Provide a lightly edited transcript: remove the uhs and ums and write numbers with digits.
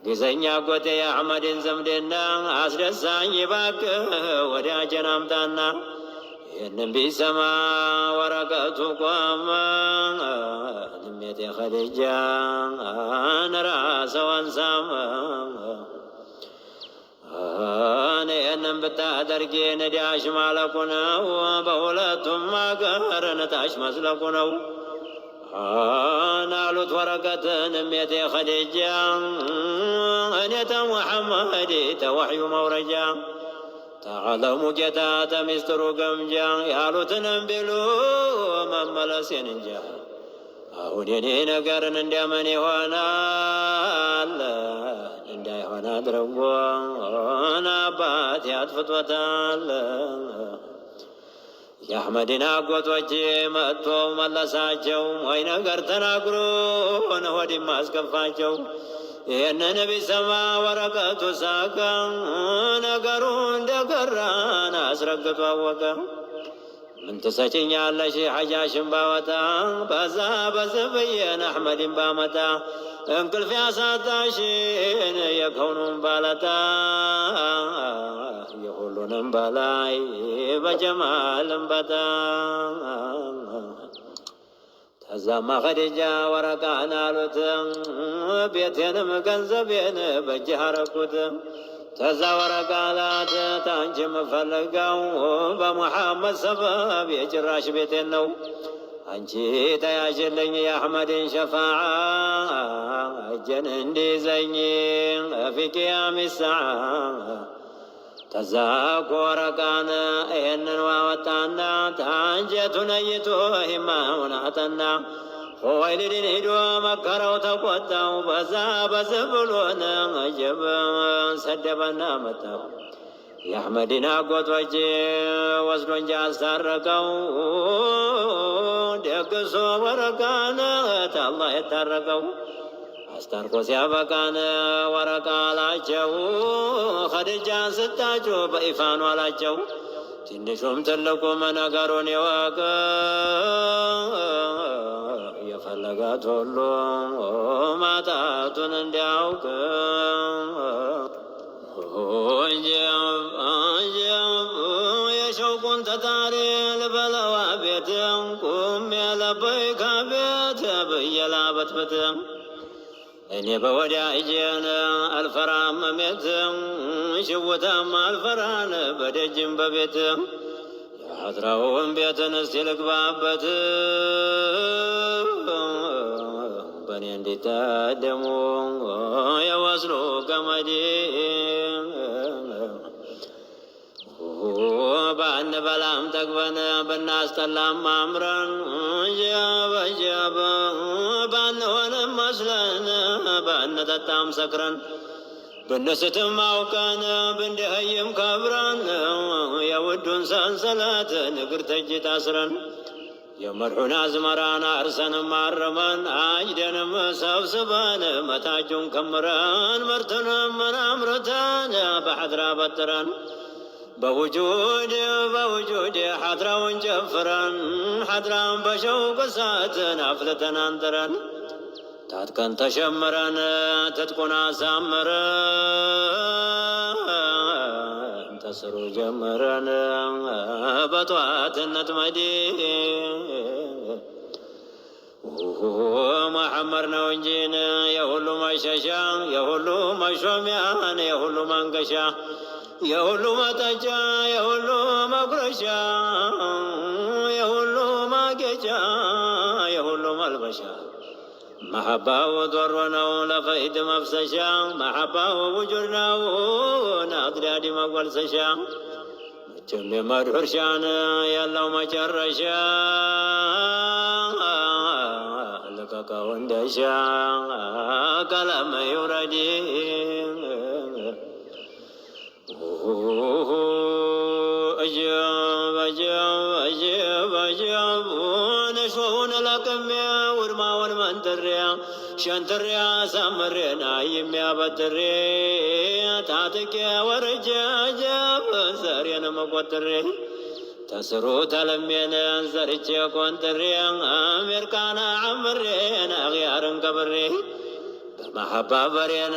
ግዘኛ ጎቴ የአሕመድን ዘምዴና አስደሳኝ እባክህ ወዳጄን አምጣና ይህንን ቢሰማ ወረቀቱ ቆመ ንሜቴ ኸዲጃን ራሰዋን ሳመ ይህንን ብታደርጊ ንዳሽ ማለቁ ነው በሁለቱም አገር ንታሽ መስለቁ ነው ናሉት ወረቀትን እሜቴ ኸዲጃ እኔ ተሙሐመድ ተወሕዩ መውረጃ ተዓለሙ ጌታ ተሚስጥሩ ገምጃ ያሉትንም ቢሉ መመለሴን እንጃ አሁን የኔ ነገርን እንደምን ይሆናል እንዳይሆን አድርጎ አባቴ አጥፍቶታል የአሕመድን አጎቶች መጥቶ መለሳቸው ወይ ነገር ተናግሮ ሆዲም አስከፋቸው ይህንን ቢሰማ ወረቀቱ ሳቀ ነገሩ እንደቀራን አስረግጦ አወቀ ምን ትሰጭኛለሽ ሐጃሽን ባወጣ በዛ በዝብዬን አሕመድን ባመጣ እንቅልፍ ያሳጣሽን የከውኑን ባለታ የሁሉንም በላይ በጀማልም በታ ተዛማ ኸዲጃ ወረቃን አሉት ቤቴንም ገንዘቤን በእጅህ አረኩት ተዛ ወረቃላት ታንቺ የምፈልገው በሙሐመድ ሰበብ የጭራሽ ቤቴን ነው አንቺ ተያዥልኝ የአሕመድን ሸፋዓ እጄን እንዲይዘኝ ፊ ቂያም ሰዓ ተዛኮ ወረቃን ይህንን ዋወጣና ታንጀቱ ነይቶ ሂማውን አጠና ኹወይሊድን ሂዶ መከረው ተቆጣው በዛ በዝህ ብሎን እጅብ ሰደበና መጣው የአሕመድን አጎቶች ወስዶ እንጂ አስታረቀው ደግሶ ወረቃን ታላህ የታረቀው አስታርቆ ሲያበቃን ወረቃ አላቸው ኸዲጃን ስታችሁ በኢፋኑ አላቸው ትንሹም ትልቁም ነገሩን ይወቅ የፈለጋት ሁሉ ማጣቱን እንዲያውቅ የሸውቁን ተታሪ ልበለዋ ቤት ቁም የለበይካ ቤት ብየላበትበት እኔ በወዲያ እጄን አልፈራም መሜት ሽውታም አልፈራን በደጅም በቤት የሐድራውን ቤትን እስቲ ልግባበት በእኔ እንዲታደሙ የወስሉ ገመድ ባንበላም ጠግበን ብናስጠላም አምረን ጀበጀበ ባንሆንም መስለን ባንጠጣም ሰክረን ብንስትም አውቀን ብንደኸይም ከብረን የውዱን ሰንሰለት እግር ተጅ ታስረን የመርሑን አዝመራን አርሰንም አርመን አጅደንም ሰብስበን መታጁን ከምረን ምርትንም አምርተን በሐድራ በጥረን በውጁድ ሐድራውን ጨፍረን ሐድራን በሸውቅ እሳትን አፍልተን አንጥረን ታጥቀን ተሸምረን ትጥቁን አሳምረን ተስሩ ጀምረን በጠዋትነት መዲ መሐመድ ነው እንጂን የሁሉ መሸሻ የሁሉ መሾሚያን የሁሉ መንገሻ የሁሉ መጠጫ የሁሉ መጉረሻ የሁሉ ማጌጫ የሁሉ መልበሻ መሐባው ዶሮ ነው ለፈይድ መፍሰሻ መሐባው ውጁድ ነው ናቅዳዲ መጎልሰሻ መቼም የመድሁ እርሻን ያለው መጨረሻ ልቀቀው እንደሻ ቀለም ይውረድ ነሾውን ለቅሜ ውድማውን መንጥሬያ ሸንትሬያ ሳምሬና የሚያበጥሬ ታጥቄ ወርጄ ጀብ ዘሬን መቆጥሬ ተስሩ ተለሜን ዘርቼ ቆንጥሬ አሜሪካና አምሬን አኽያርን ቀብሬ በመሐባ በሬን